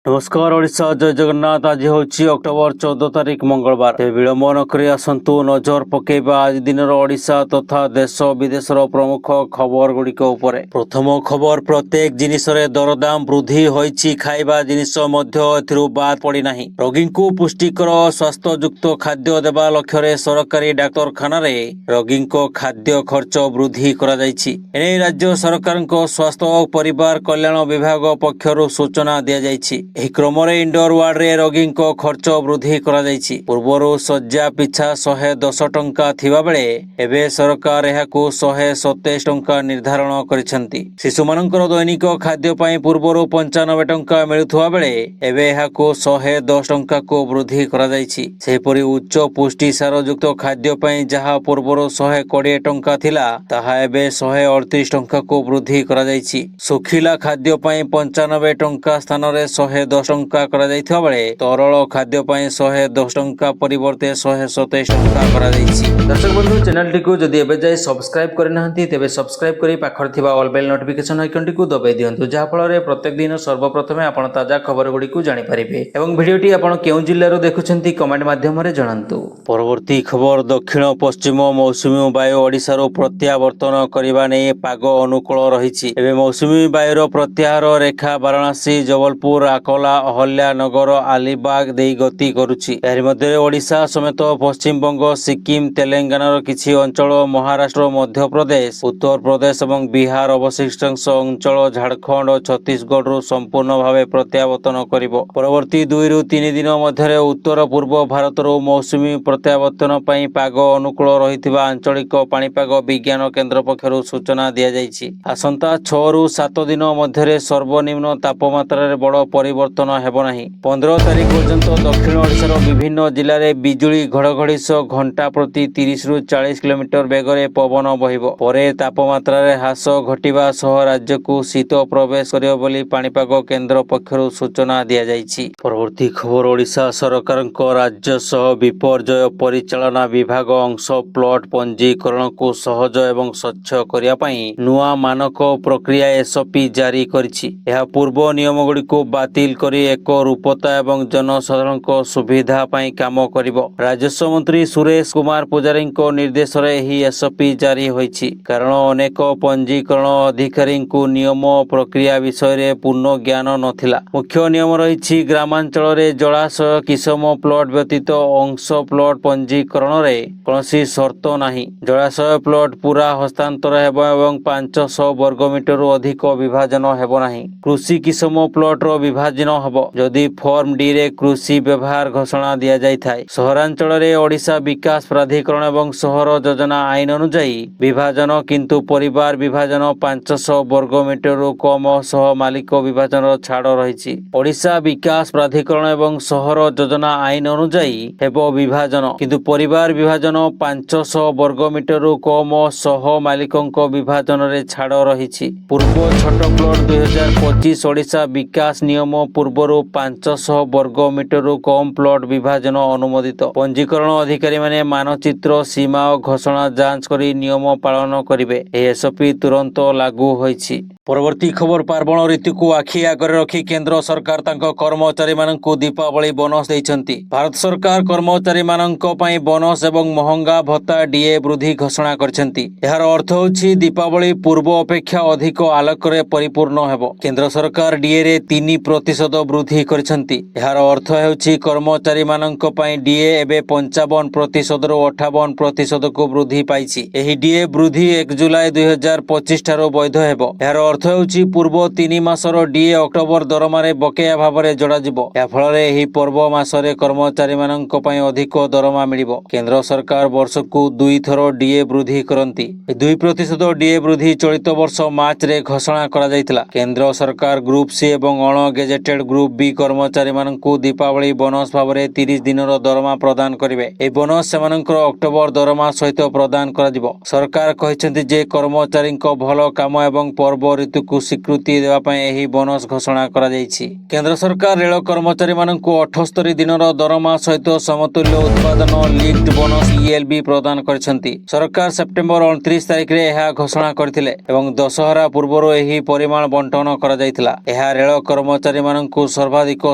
नमस्कार ओडिशा जय जगन्नाथ। आज हूँ अक्टोबर 14 तारिख मंगलवार। विलंब न करी आसंतु नजर पकेबा आज दिन ओडिशा तथा देश विदेशर प्रमुख खबर गुड़िक उपरे। प्रथम खबर, प्रत्येक जिनिस रे दरदाम वृद्धि होइछि, खाइबा जिनिस मध्य एथिरु बाद पड़ी नाही। रोगी को पुष्टिकर स्वास्थ्ययुक्त खाद्य देवा लक्ष्य सरकारी डाक्तरखाना रे रोगी खाद्य खर्च वृद्धि करा जाइछि। एने राज्य सरकार स्वास्थ्य और परिवार कल्याण विभाग पक्षरु सूचना दिया जाइछि। ଏହି କ୍ରମରେ ଇଣ୍ଡୋର ୱାର୍ଡରେ ରୋଗୀଙ୍କ ଖର୍ଚ୍ଚ ବୃଦ୍ଧି କରାଯାଇଛି। ପୂର୍ବରୁ ଶଯ୍ୟା ପିଛା 110 ଟଙ୍କା ଥିବାବେଳେ ଏବେ ସରକାର ଏହାକୁ 127 ଟଙ୍କା ନିର୍ଦ୍ଧାରଣ କରିଛନ୍ତି। ଶିଶୁମାନଙ୍କର ଦୈନିକ ଖାଦ୍ୟ ପାଇଁ ପୂର୍ବରୁ 95 ଟଙ୍କା ମିଳୁଥିବା ବେଳେ ଏବେ ଏହାକୁ 110 ଟଙ୍କାକୁ ବୃଦ୍ଧି କରାଯାଇଛି। ସେହିପରି ଉଚ୍ଚ ପୁଷ୍ଟି ସାରଯୁକ୍ତ ଖାଦ୍ୟ ପାଇଁ ଯାହା ପୂର୍ବରୁ 120 ଟଙ୍କା ଥିଲା ତାହା ଏବେ 138 ଟଙ୍କାକୁ ବୃଦ୍ଧି କରାଯାଇଛି। ଶୁଖିଲା ଖାଦ୍ୟ ପାଇଁ 95 ଟଙ୍କା ସ୍ଥାନରେ 110 ଟଙ୍କା କରାଯାଇଥିବା ବେଳେ ତରଳ ଖାଦ୍ୟ ପାଇଁ 110 ଟଙ୍କା ପରିବର୍ତ୍ତେ 127 ଟଙ୍କା କରାଯାଇଛି। ଦର୍ଶକ ବନ୍ଧୁ, ଚ୍ୟାନେଲଟିକୁ ଯଦି ଏବେ ଯାଏ ସବସ୍କ୍ରାଇବ କରିନାହାନ୍ତି ତେବେ ସବସ୍କ୍ରାଇବ କରି ପାଖରେ ଥିବା ଅଲ୍ ବେଲ୍ ନୋଟିଫିକେସନ ଆଇକନଟିକୁ ଦବାଇ ଦିଅନ୍ତୁ, ଯାହାଫଳରେ ପ୍ରତ୍ୟେକ ଦିନ ସର୍ବପ୍ରଥମେ ଆପଣ ତାଜା ଖବରଗୁଡ଼ିକୁ ଜାଣିପାରିବେ। ଏବଂ ଭିଡ଼ିଓଟି ଆପଣ କେଉଁ ଜିଲ୍ଲାରୁ ଦେଖୁଛନ୍ତି କମେଣ୍ଟ ମାଧ୍ୟମରେ ଜଣାନ୍ତୁ। ପରବର୍ତ୍ତୀ ଖବର, ଦକ୍ଷିଣ ପଶ୍ଚିମ ମୌସୁମୀ ବାୟୁ ଓଡ଼ିଶାରୁ ପ୍ରତ୍ୟାବର୍ତ୍ତନ କରିବା ନେଇ ପାଗ ଅନୁକୂଳ ରହିଛି। ଏବେ ମୌସୁମୀ ବାୟୁର ପ୍ରତ୍ୟାହାର ରେଖା ବାରାଣସୀ, ଜବଲପୁର, ଆକୋଲା, ଅହଲ୍ୟାନଗର, ଆଲିବାଗ ଦେଇ ଗତି କରୁଛି। ଏହାରି ମଧ୍ୟରେ ଓଡ଼ିଶା ସମେତ ପଶ୍ଚିମବଙ୍ଗ, ସିକିମ, ତେଲେଙ୍ଗାନାର କିଛି ଅଞ୍ଚଳ, ମହାରାଷ୍ଟ୍ର, ମଧ୍ୟପ୍ରଦେଶ, ଉତ୍ତରପ୍ରଦେଶ ଏବଂ ବିହାର ଅବଶିଷ୍ଟାଂଶ ଅଞ୍ଚଳ, ଝାଡ଼ଖଣ୍ଡ ଓ ଛତିଶଗଡ଼ରୁ ସମ୍ପୂର୍ଣ୍ଣ ଭାବେ ପ୍ରତ୍ୟାବର୍ତ୍ତନ କରିବ। ପରବର୍ତ୍ତୀ 2ରୁ 3 ଦିନ ମଧ୍ୟରେ ଉତ୍ତର ପୂର୍ବ ଭାରତରୁ ମୌସୁମୀ ପ୍ରତ୍ୟାବର୍ତ୍ତନ ପାଇଁ ପାଗ ଅନୁକୂଳ ରହିଥିବା ଆଞ୍ଚଳିକ ପାଣିପାଗ ବିଜ୍ଞାନ କେନ୍ଦ୍ର ପକ୍ଷରୁ ସୂଚନା ଦିଆଯାଇଛି। ଆସନ୍ତା 6ରୁ 7 ଦିନ ମଧ୍ୟରେ ସର୍ବନିମ୍ନ ତାପମାତ୍ରାରେ ବଡ଼ ପରିବର୍ତ୍ତନ ହେବ ନାହିଁ। 15 ତାରିଖ ପର୍ଯ୍ୟନ୍ତ ଦକ୍ଷିଣ ଓଡ଼ିଶାର ବିଭିନ୍ନ ଜିଲ୍ଲାରେ ବିଜୁଳି ଘଡ଼ଘଡ଼ି ସହ ଘଣ୍ଟା ପ୍ରତି 30ରୁ 40 କିଲୋମିଟର ବେଗରେ ପବନ ବହିବ। ପରେ ତାପମାତ୍ରାରେ ହ୍ରାସ ଘଟିବା ସହ ରାଜ୍ୟକୁ ଶୀତ ପ୍ରବେଶ କରିବ ବୋଲି ପାଣିପାଗ କେନ୍ଦ୍ର ପକ୍ଷରୁ ସୂଚନା ଦିଆଯାଇଛି। ପରବର୍ତ୍ତୀ ଖବର, ଓଡ଼ିଶା ସରକାରଙ୍କ ରାଜସ୍ୱ ବିପର୍ଯ୍ୟୟ ପରିଚାଳନା ବିଭାଗ ଅଂଶ ପ୍ଲଟ ପଞ୍ଜୀକରଣକୁ ସହଜ ଏବଂ ସ୍ୱଚ୍ଛ କରିବା ପାଇଁ ନୂଆ ମାନକ ପ୍ରକ୍ରିୟା SOP ଜାରି କରିଛି। ଏହା ପୂର୍ବ ନିୟମଗୁଡ଼ିକୁ ବାତିଲ କରି ଏକ ରୂପତା ଏବଂ ଜନସାଧାରଣଙ୍କ ସୁବିଧା ପାଇଁ କାମ କରିବ। ରାଜସ୍ୱ ମନ୍ତ୍ରୀ ସୁରେଶ କୁମାର ପୂଜାରୀଙ୍କ ନିର୍ଦ୍ଦେଶରେ ଏହି SOP ଜାରି ହୋଇଛି, କାରଣ ଅନେକ ପଞ୍ଜୀକରଣ ଅଧିକାରୀଙ୍କୁ ନିୟମ ପ୍ରକ୍ରିୟା ବିଷୟରେ ପୂର୍ଣ୍ଣ ଜ୍ଞାନ ନଥିଲା। ମୁଖ୍ୟ ନିୟମ ରହିଛି, ଗ୍ରାମାଞ୍ଚଳରେ ଜଳାଶୟ କିସମ ପ୍ଲଟ ବ୍ୟତୀତ ଅଂଶ ପ୍ଲଟ ପଞ୍ଜୀକରଣରେ କୌଣସି ସର୍ତ୍ତ ନାହିଁ। ଜଳାଶୟ ପ୍ଲଟ ପୁରା ହସ୍ତାନ୍ତର ହେବ ଏବଂ 500 ବର୍ଗମିଟରରୁ ଅଧିକ ବିଭାଜନ ହେବ ନାହିଁ। କୃଷି କିସମ ପ୍ଲଟର ବିଭାଜନ ହେବ ଯଦି ଫର୍ମ ଡିରେ କୃଷି ବ୍ୟବହାର ଘୋଷଣା ଦିଆଯାଇଥାଏ। ସହରାଞ୍ଚଳରେ ଓଡ଼ିଶା ବିକାଶ ପ୍ରାଧିକରଣ ଏବଂ ସହର ଯୋଜନା ଆଇନ ଅନୁଯାୟୀ ବିଭାଜନ, କିନ୍ତୁ ପରିବାର ବିଭାଜନ 500 ବର୍ଗମିଟରରୁ କମ ସହ ମାଲିକ ବିଭାଜନର ଛାଡ଼ ରହିଛି। ଓଡ଼ିଶା ବିକାଶ ପ୍ରାଧିକରଣ ଏବଂ ସହର ଯୋଜନା ଆଇନ ଅନୁଯାୟୀ ହେବ ବିଭାଜନ, କିନ୍ତୁ ପରିବାର ବିଭାଜନ 500 ବର୍ଗମିଟରରୁ କମ ସହ ମାଲିକଙ୍କ ବିଭାଜନରେ ଛାଡ଼ ରହିଛି। ପୂର୍ବ ଛୋଟ ପ୍ଲଟ 2025 ଓଡ଼ିଶା ବିକାଶ ନିୟମ ପୂର୍ବରୁ 500 ବର୍ଗମିଟରରୁ କମ୍ ପ୍ଲଟ ବିଭାଜନ ଅନୁମୋଦିତ। ପଞ୍ଜୀକରଣ ଅଧିକାରୀମାନେ ମାନଚିତ୍ର, ସୀମା ଓ ଘୋଷଣା ଯାଞ୍ଚ କରି ନିୟମ ପାଳନ କରିବେ। ଏହି SOP ତୁରନ୍ତ ଲାଗୁ ହୋଇଛି। ପରବର୍ତ୍ତୀ ଖବର, ପାର୍ବଣ ଋତୁକୁ ଆଖି ଆଗରେ ରଖି କେନ୍ଦ୍ର ସରକାର ତାଙ୍କ କର୍ମଚାରୀମାନଙ୍କୁ ଦୀପାବଳି ବୋନସ ଦେଇଛନ୍ତି। ଭାରତ ସରକାର କର୍ମଚାରୀମାନଙ୍କ ପାଇଁ ବୋନସ ଏବଂ ମହଙ୍ଗା ଭତ୍ତା DA ବୃଦ୍ଧି ଘୋଷଣା କରିଛନ୍ତି। ଏହାର ଅର୍ଥ ହେଉଛି ଦୀପାବଳି ପୂର୍ବ ଅପେକ୍ଷା ଅଧିକ ଆଲୋକରେ ପରିପୂର୍ଣ୍ଣ ହେବ। କେନ୍ଦ୍ର ସରକାର DA ରେ 3% ବୃଦ୍ଧି କରିଛନ୍ତି। ଏହାର ଅର୍ଥ ହେଉଛି କର୍ମଚାରୀମାନଙ୍କ ପାଇଁ DA ଏବେ 55%ରୁ 58%କୁ ବୃଦ୍ଧି ପାଇଛି। ଏହି DA ବୃଦ୍ଧି 1 ଜୁଲାଇ 2025 ଠାରୁ ବୈଧ ହେବ। ଏହାର ଅର୍ଥ ହେଉଛି ପୂର୍ବ 3 ମାସର DA ଅକ୍ଟୋବର ଦରମାରେ ବକେୟା ଭାବରେ ଯୋଡ଼ାଯିବ। ଏହା ଫଳରେ ଏହି ପର୍ବ ମାସରେ କର୍ମଚାରୀମାନଙ୍କ ପାଇଁ ଅଧିକ ଦରମା ମିଳିବ। କେନ୍ଦ୍ର ସରକାର ବର୍ଷକୁ 2 ଥର DA ବୃଦ୍ଧି କରନ୍ତି। 2% DA ବୃଦ୍ଧି ଚଳିତ ବର୍ଷ ମାର୍ଚ୍ଚରେ ଘୋଷଣା କରାଯାଇଥିଲା। କେନ୍ଦ୍ର ସରକାର ଗ୍ରୁପ C ଏବଂ ଅଣ ଗେଜେଟେଡ୍ ଗ୍ରୁପ B କର୍ମଚାରୀମାନଙ୍କୁ ଦୀପାବଳି ବୋନସ ଭାବରେ 30 ଦିନର ଦରମା ପ୍ରଦାନ କରିବେ। ଏହି ବୋନସ ସେମାନଙ୍କର ଅକ୍ଟୋବର ଦରମା ସହିତ ପ୍ରଦାନ କରାଯିବ। ସରକାର କହିଛନ୍ତି ଯେ କର୍ମଚାରୀଙ୍କ ଭଲ କାମ ଏବଂ ପର୍ବ ଋତୁକୁ ସ୍ୱୀକୃତି ଦେବା ପାଇଁ ଏହି ବୋନସ୍ ଘୋଷଣା କରାଯାଇଛି। କେନ୍ଦ୍ର ସରକାର ରେଳ କର୍ମଚାରୀମାନଙ୍କୁ 78 ଦିନର ଦରମା ସହିତ ସମତୁଲ୍ୟ ଉତ୍ପାଦନ ଲିଙ୍କ୍ଡ ବୋନସ୍ ELB ପ୍ରଦାନ କରିଛନ୍ତି। ସରକାର ସେପ୍ଟେମ୍ବର 29 ତାରିଖରେ ଏହା ଘୋଷଣା କରିଥିଲେ ଏବଂ ଦଶହରା ପୂର୍ବରୁ ଏହି ପରିମାଣ ବଣ୍ଟନ କରାଯାଇଥିଲା। ଏହା ରେଳ କର୍ମଚାରୀମାନଙ୍କୁ ସର୍ବାଧିକ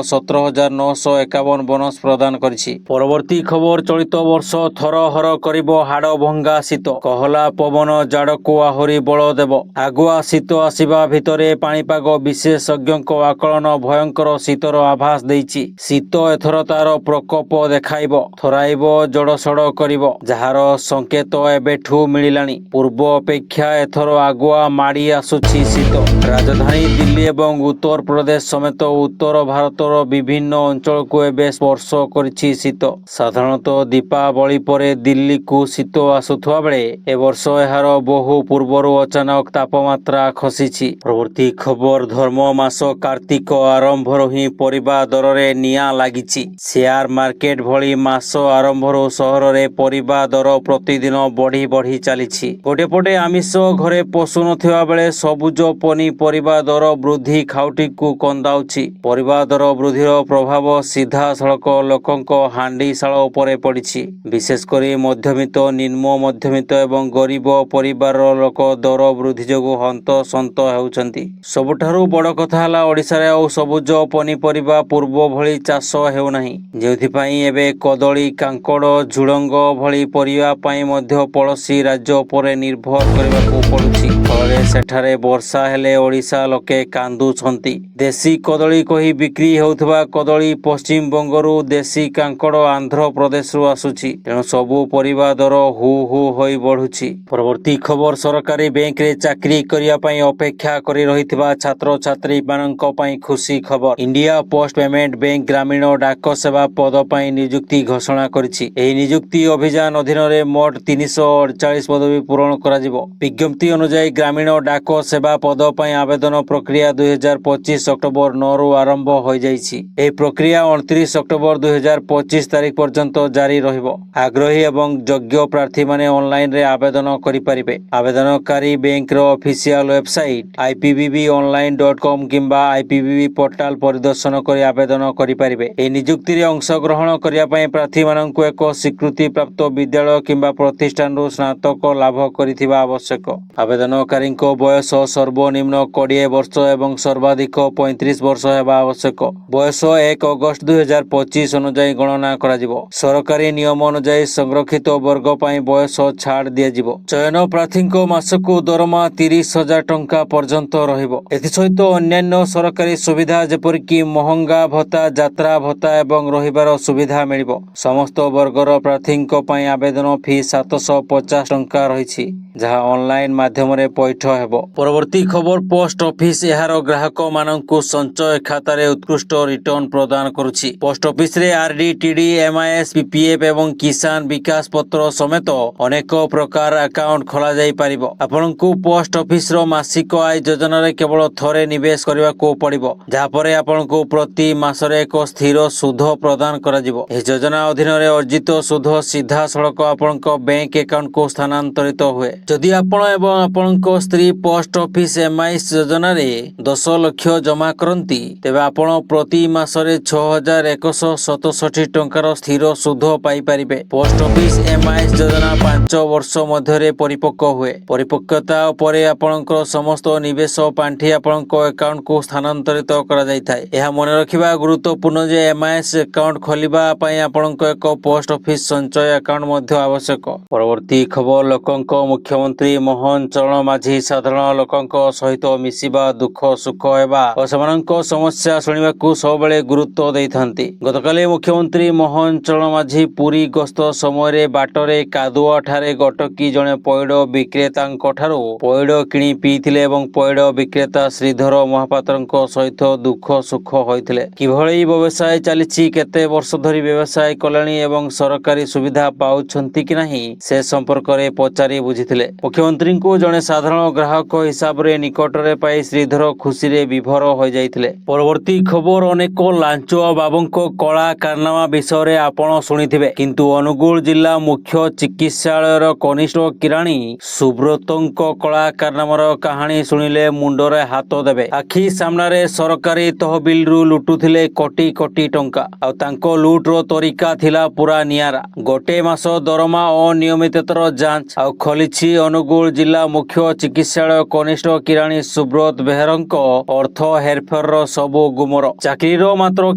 17,951 ବୋନସ୍ ପ୍ରଦାନ କରିଛି। ପରବର୍ତ୍ତୀ ଖବର, ଚଳିତ ବର୍ଷ ଥରହର କରିବ ହାଡ଼ଭଙ୍ଗା ଶୀତ। କହଲା ପବନ ଜାଡ଼କୁ ଆହୁରି ବଳ ଦେବ। ଆଗୁଆ ଶୀତ ଆସିବା ଭିତରେ ପାଣିପାଗ ବିଶେଷଜ୍ଞଙ୍କ ଆକଳନ ଭୟଙ୍କର ଶୀତର ଆଭାସ ଦେଇଛି। ଶୀତ ଏଥର ତାର ପ୍ରକୋପ ଦେଖାଇବ, ଥରାଇବ, ଜଡ଼ସଡ଼ କରିବ, ଯାହାର ସଂକେତ ଏବେଠୁ ମିଳିଲାଣି। ପୂର୍ବ ଅପେକ୍ଷା ଏଥର ଆଗୁଆ ମାଡ଼ି ଆସୁଛି ଶୀତ। ରାଜଧାନୀ ଦିଲ୍ଲୀ ଏବଂ ଉତ୍ତରପ୍ରଦେଶ ସମେତ ଉତ୍ତର ଭାରତର ବିଭିନ୍ନ ଅଞ୍ଚଳକୁ ଏବେ ସ୍ପର୍ଶ କରିଛି ଶୀତ। ସାଧାରଣତଃ ଦୀପାବଳି ପରେ ଦିଲ୍ଲୀକୁ ଶୀତ ଆସୁଥିବା ବେଳେ ଏ ବର୍ଷ ଏହାର ବହୁ ପୂର୍ବରୁ ଅଚାନକ ତାପମାତ୍ରା ଖସିଛି। ପରବର୍ତ୍ତୀ ଖବର, ଧର୍ମ ମାସ କାର୍ତ୍ତିକ ଆରମ୍ଭରୁ ହିଁ ପରିବା ଦରରେ ନିଆଁ ଲାଗିଛି। ସେୟାର ମାର୍କେଟ ଭଳି ମାସ ଆରମ୍ଭରୁ ସହରରେ ପରିବା ଦର ପ୍ରତିଦିନ ବଢ଼ି ବଢ଼ି ଚାଲିଛି। ଗୋଟିଏ ପଟେ ଆମିଷ ଘରେ ପଶୁନଥିବା ବେଳେ ସବୁଜ ପନିପରିବା ଦର ବୃଦ୍ଧି ଖାଉଟିକୁ କନ୍ଦାଉଛି। ପରିବା ଦର ବୃଦ୍ଧିର ପ୍ରଭାବ ସିଧାସଳଖ ଲୋକଙ୍କ ହାଣ୍ଡିଶାଳ ଉପରେ ପଡ଼ିଛି। ବିଶେଷ କରି ମଧ୍ୟବିତ୍ତ, ନିମ୍ନ ମଧ୍ୟବିତ୍ତ ଏବଂ ଗରିବ ପରିବାରର ଲୋକ ଦର ବୃଦ୍ଧି ଯୋଗୁଁ ହନ୍ତସନ୍ତ ହେଉଛନ୍ତି। ସବୁଠାରୁ ବଡ଼ କଥା ହେଲା, ଓଡ଼ିଶାରେ ଆଉ ସବୁଜ ପନିପରିବା ପୂର୍ବ ଭଳି ଚାଷ ହେଉନାହିଁ, ଯେଉଁଥିପାଇଁ ଏବେ କଦଳୀ, କାଙ୍କଡ଼, ଝୁଡ଼ଙ୍ଗ ଭଳି ପରିବା ପାଇଁ ମଧ୍ୟ ପଡ଼ୋଶୀ ରାଜ୍ୟ ଉପରେ ନିର୍ଭର କରିବାକୁ ପଡ଼ୁଛି। ଫଳରେ ସେଠାରେ ବର୍ଷା ହେଲେ ଓଡ଼ିଶା ଲୋକେ କାନ୍ଦୁଛନ୍ତି। ଦେଶୀ କଦଳୀ କହି ବିକ୍ରି ହେଉଥିବା କଦଳୀ ପଶ୍ଚିମବଙ୍ଗରୁ, ଦେଶୀ କାଙ୍କଡ଼ ଆନ୍ଧ୍ରପ୍ରଦେଶରୁ ଆସୁଛି। ତେଣୁ ସବୁ ପରିବା ଦର ହୁ ହୁ ହୋଇ ବଢ଼ୁଛି। ପରବର୍ତ୍ତୀ ଖବର, ସରକାରୀ ବ୍ୟାଙ୍କରେ ଚାକିରି କରିବା ପାଇଁ ଅପେକ୍ଷା କରି ରହିଥିବା ଛାତ୍ରଛାତ୍ରୀମାନଙ୍କ ପାଇଁ ଖୁସି ଖବର। ଇଣ୍ଡିଆ ପୋଷ୍ଟ ପେମେଣ୍ଟ ବ୍ୟାଙ୍କ ଗ୍ରାମୀଣ ଡାକ ସେବା ପଦ ପାଇଁ ନିଯୁକ୍ତି ଘୋଷଣା କରିଛି। ଏହି ନିଯୁକ୍ତି ଅଭିଯାନ ଅଧୀନରେ ମୋଟ 348 ପଦବୀ ପୂରଣ କରାଯିବ। ବିଜ୍ଞପ୍ତି ଅନୁଯାୟୀ ଗ୍ରାମୀଣ ଡାକ ସେବା ପଦ ପାଇଁ ଆବେଦନ ପ୍ରକ୍ରିୟା 2025 ଅକ୍ଟୋବର 9ରୁ ଆରମ୍ଭ ହୋଇଯାଇଛି। ଏହି ପ୍ରକ୍ରିୟା 29 ଅକ୍ଟୋବର 2025 ତାରିଖ ପର୍ଯ୍ୟନ୍ତ ଜାରି ରହିବ। ଆଗ୍ରହୀ ଏବଂ ଯୋଗ୍ୟ ପ୍ରାର୍ଥୀମାନେ ଅନଲାଇନରେ ଆବେଦନ କରିପାରିବେ। ଆବେଦନକାରୀ ବ୍ୟାଙ୍କର ଅଫିସିଆଲ ୱେବସାଇଟ ipbonline.com କିମ୍ବା IPBB ପୋର୍ଟାଲ ପରିଦର୍ଶନ କରି ଆବେଦନ କରିପାରିବେ। ଏହି ନିଯୁକ୍ତିରେ ଅଂଶଗ୍ରହଣ କରିବା ପାଇଁ ପ୍ରାର୍ଥୀମାନଙ୍କୁ ଏକ ସ୍ୱୀକୃତିପ୍ରାପ୍ତ ବିଦ୍ୟାଳୟ କିମ୍ବା ପ୍ରତିଷ୍ଠାନରୁ ସ୍ନାତକ ଲାଭ କରିଥିବା ଆବଶ୍ୟକ। ଆବେଦନକାରୀଙ୍କ ବୟସ ସର୍ବନିମ୍ନ 20 ବର୍ଷ ଏବଂ ସର୍ବାଧିକ 35 ବର୍ଷ ହେବା ଆବଶ୍ୟକ। ବୟସ 1 ଅଗଷ୍ଟ 2025 ଅନୁଯାୟୀ ଗଣନା କରାଯିବ। ସରକାରୀ ନିୟମ ଅନୁଯାୟୀ ସଂରକ୍ଷିତ ବର୍ଗ ପାଇଁ ବୟସ ଛାଡ଼ ଦିଆଯିବ। ଚୟନ ପ୍ରାର୍ଥୀଙ୍କ ମାସକୁ ଦରମା 30,000 ଟଙ୍କା ପର୍ଯ୍ୟନ୍ତ ରହିବ। ଏଥିସହିତ ଅନ୍ୟାନ୍ୟ ସରକାରୀ ସୁବିଧା ଯେପରିକି ମହଙ୍ଗା ଭତ୍ତା, ଯାତ୍ରା ଭତ୍ତା ଏବଂ ରହିବାର ସୁବିଧା ମିଳିବ। ସମସ୍ତ ବର୍ଗର ପ୍ରାର୍ଥୀଙ୍କ ପାଇଁ ଆବେଦନ ଫି 750 ଟଙ୍କା ରହିଛି, ଯାହା ଅନଲାଇନ ମାଧ୍ୟମରେ ପୈଠ ହେବ। ପରବର୍ତ୍ତୀ ଖବର, ପୋଷ୍ଟ ଅଫିସ ଏହାର ଗ୍ରାହକମାନଙ୍କୁ ସଞ୍ଚୟ ଖାତାରେ ଉତ୍କୃଷ୍ଟ ରିଟର୍ଣ୍ଣ ପ୍ରଦାନ କରୁଛି। ପୋଷ୍ଟ ଅଫିସରେ RD, TD, MIS, PPF ଏବଂ କିଷାନ ବିକାଶ ପତ୍ର ସମେତ ଅନେକ ପ୍ରକାର ଆକାଉଣ୍ଟ ଖୋଲାଯାଇ ପାରିବ। ଆପଣଙ୍କୁ ପୋଷ୍ଟ ଅଫିସର ମାସିକ ଆୟ ଯୋଜନାରେ କେବଳ ଥରେ ନିବେଶ କରିବାକୁ ପଡ଼ିବ, ଯାହାପରେ ଆପଣଙ୍କୁ ପ୍ରତି ମାସରେ ଏକ ସ୍ଥିର ସୁଧ ପ୍ରଦାନ କରାଯିବ। ଏହି ଯୋଜନା ଅଧୀନରେ ଅର୍ଜିତ ସୁଧ ସିଧାସଳଖ ଆପଣଙ୍କ ବ୍ୟାଙ୍କ ଆକାଉଣ୍ଟକୁ ସ୍ଥାନାନ୍ତରିତ ହୁଏ। ଯଦି ଆପଣ ଏବଂ ଆପଣଙ୍କ ସ୍ତ୍ରୀ ପୋଷ୍ଟ ଅଫିସ MIS ଯୋଜନାରେ 10 ଲକ୍ଷ ଜମା କରନ୍ତି, ତେବେ ଆପଣ ପ୍ରତି ମାସରେ 6,167 ଟଙ୍କାର ସ୍ଥିର ସୁଧ ପାଇପାରିବେ। ପୋଷ୍ଟ ଅଫିସ MIS ଯୋଜନା 5 ବର୍ଷ ମଧ୍ୟରେ ପରିପକ୍ୱ ହୁଏ। ପରିପକ୍ୱତା ପରେ ଆପଣଙ୍କର ସମସ୍ତ ନିବେଶ ପାଣ୍ଠି ଆପଣଙ୍କ ଆକାଉଣ୍ଟକୁ ସ୍ଥାନାନ୍ତରିତ କରାଯାଇଥାଏ। ଏହା ମନେ ରଖିବା ଗୁରୁତ୍ୱପୂର୍ଣ୍ଣ ଯେ MIS ଆକାଉଣ୍ଟ ଖୋଲିବା ପାଇଁ ଆପଣଙ୍କ ଏକ ପୋଷ୍ଟ ଅଫିସ ସଞ୍ଚୟ ଆକାଉଣ୍ଟ ମଧ୍ୟ ଆବଶ୍ୟକ। ପରବର୍ତ୍ତୀ ଖବର, ଲୋକଙ୍କ ମୁଖ୍ୟମନ୍ତ୍ରୀ ମୋହନ ଚରଣ ମାଝୀ ସାଧାରଣ ଲୋକଙ୍କ ସହିତ ମିଶିବା, ଦୁଃଖ ସୁଖ ହେବା ଓ ସେମାନଙ୍କ ସମସ୍ୟା ଶୁଣିବାକୁ ସବୁବେଳେ ଗୁରୁତ୍ୱ ଦେଇଥାନ୍ତି। ଗତକାଲି ମୁଖ୍ୟମନ୍ତ୍ରୀ ମୋହନ ଚରଣ ମାଝୀ ପୁରୀ ଗସ୍ତ ସମୟରେ ବାଟରେ କାଦୁଅଠାରେ ଅଟକି ଜଣେ ପଇଡ଼ ବିକ୍ରେତାଙ୍କଠାରୁ ପଇଡ଼ କିଣି ପିଇଥିଲେ ଏବଂ ପଇଡ଼ ବିକ୍ରେତା ଶ୍ରୀଧର ମହାପାତ୍ରଙ୍କ ସହିତ ଦୁଃଖ ସୁଖ ହୋଇଥିଲେ। କିଭଳି ବ୍ୟବସାୟ ଚାଲିଛି, କେତେ ବର୍ଷ ଧରି ବ୍ୟବସାୟ କଲେଣି ଏବଂ ସରକାରୀ ସୁବିଧା ପାଉଛନ୍ତି କି ନାହିଁ ସେ ସମ୍ପର୍କରେ ପଚାରି ବୁଝିଥିଲେ। ମୁଖ୍ୟମନ୍ତ୍ରୀଙ୍କୁ ଜଣେ ସାଧାରଣ ଗ୍ରାହକ ହିସାବରେ ନିକଟରେ ପାଇ ଶ୍ରୀଧର ଖୁସିରେ ବିଭୋର ହୋଇଯାଇଥିଲେ। ପରବର୍ତ୍ତୀ ଖବର, ଅନେକ ଲାଞ୍ଚ ବାବୁଙ୍କ କଳା କାରନାମା ବିଷୟରେ ଆପଣ ଶୁଣିଥିବେ, କିନ୍ତୁ ଅନୁଗୁଳ ଜିଲ୍ଲା ମୁଖ୍ୟ ଚିକିତ୍ସାଳୟର କନିଷ୍ଠ କିରାଣୀ ସୁବ୍ରତଙ୍କ କଳା କାରନାମାର କାହାଣୀ ଶୁଣିଲେ ମୁଣ୍ଡରେ ହାତ ଦେବେ। ଆଖି ସାମ୍ନାରେ ସରକାରୀ ତହବିଲରୁ ଲୁଟୁଥିଲେ କୋଟି କୋଟି ଟଙ୍କା। ଆଉ ତାଙ୍କ ଲୁଟ୍ର ତରିକା ଥିଲା ପୁରା ନିଆରା। ଗୋଟେ ମାସ ଦରମା ଅନିୟମିତତାର ଯାଞ୍ଚ। ଆଉ ଖୋଲିଛି ଅନୁଗୁଳ ଜିଲ୍ଲା ମୁଖ୍ୟ ଚିକିତ୍ସାଳୟ କନିଷ୍ଠ କିରାଣୀ ସୁବ୍ରତ ବେହେରାଙ୍କ ଅର୍ଥ ହେରଫେରର ସବୁ ଗୁମର। ଚାକିରିର ମାତ୍ର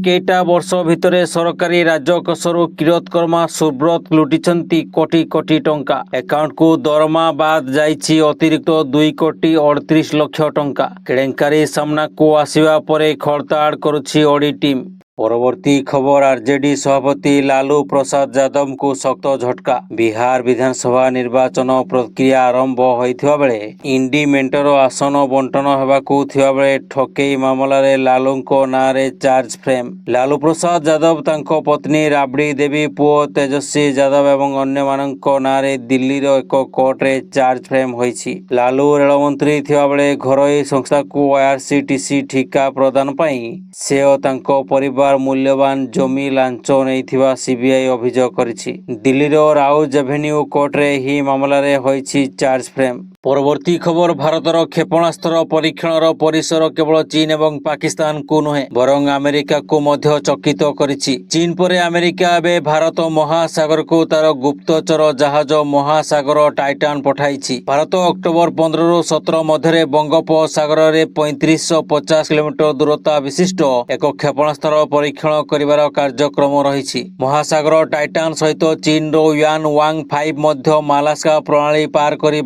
କେଇଟା ବର୍ଷ ଭିତରେ ସରକାରୀ ରାଜକୋଷରୁ କିରତକର୍ମା ସୁବ୍ରତ ଲୁଟିଛନ୍ତି କୋଟି କୋଟି ଟଙ୍କା। ଆକାଉଣ୍ଟକୁ ଦରମା ବାଦ ଯାଇଛି ଅତିରିକ୍ତ 2,38,00,000 ଟଙ୍କା। କେଳେଙ୍କାରୀ ସାମ୍ନାକୁ ଆସିବା ପରେ ଖୋଳତାଡ଼ କରୁଛି ଅଡିଟ୍ ଟିମ୍। ପରବର୍ତ୍ତୀ ଖବର ଆରଜେଡି ସଭାପତି ଲାଲୁ ପ୍ରସାଦ ଯାଦବଙ୍କୁ ଶକ୍ତ ଝଟକା। ବିହାର ବିଧାନସଭା ନିର୍ବାଚନ ପ୍ରକ୍ରିୟା ଆରମ୍ଭ ହୋଇଥିବା ବେଳେ ଇଣ୍ଡି ମେଣ୍ଟର ଆସନ ବଣ୍ଟନ ହେବାକୁ ଥିବାବେଳେ ଠକେଇ ମାମଲାରେ ଲାଲୁଙ୍କ ନାଁରେ ଚାର୍ଜ ଫ୍ରେମ୍। ଲାଲୁ ପ୍ରସାଦ ଯାଦବ, ତାଙ୍କ ପତ୍ନୀ ରାବଡି ଦେବୀ, ପୁଅ ତେଜସ୍ୱୀ ଯାଦବ ଏବଂ ଅନ୍ୟମାନଙ୍କ ନାଁରେ ଦିଲ୍ଲୀର ଏକ କୋର୍ଟରେ ଚାର୍ଜ ଫ୍ରେମ୍ ହୋଇଛି। ଲାଲୁ ରେଳମନ୍ତ୍ରୀ ଥିବାବେଳେ ଘରୋଇ ସଂସ୍ଥାକୁ ଆଇଆରସିଟିସି ଠିକା ପ୍ରଦାନ ପାଇଁ ସେ ଓ ତାଙ୍କ ପରିବାର ମୂଲ୍ୟବାନ ଜମି ଲାଞ୍ଚ ନେଇଥିବା ସିବିଆଇ ଅଭିଯୋଗ କରିଛି। ଦିଲ୍ଲୀର ରାଉଜ ଏଭିନ୍ୟୁ କୋର୍ଟରେ ଏହି ମାମଲାରେ ହୋଇଛି ଚାର୍ଜ ଫ୍ରେମ୍। ପରବର୍ତ୍ତୀ ଖବର ଭାରତର କ୍ଷେପଣାସ୍ତ୍ର ପରୀକ୍ଷଣର ପରିସର କେବଳ ଚୀନ ଏବଂ ପାକିସ୍ତାନକୁ ନୁହେଁ ବରଂ ଆମେରିକାକୁ ମଧ୍ୟ ଚକିତ କରିଛି। ଚୀନ ପରେ ଆମେରିକା ଏବେ ଭାରତ ମହାସାଗରକୁ ତାର ଗୁପ୍ତଚର ଜାହାଜ ମହାସାଗର ଟାଇଟାନ ପଠାଇଛି। ଭାରତ ଅକ୍ଟୋବର 15ରୁ 17 ମଧ୍ୟରେ ବଙ୍ଗୋପସାଗରରେ 3550 କିଲୋମିଟର ଦୂରତା ବିଶିଷ୍ଟ ଏକ କ୍ଷେପଣାସ୍ତ୍ର ପରୀକ୍ଷଣ କରିବାର କାର୍ଯ୍ୟକ୍ରମ ରହିଛି। ମହାସାଗର ଟାଇଟାନ ସହିତ ଚୀନର ୟାନ ୱାଙ୍ଗ 5 ମଧ୍ୟ ମାଲାସ୍କା ପ୍ରଣାଳୀ ପାର କରି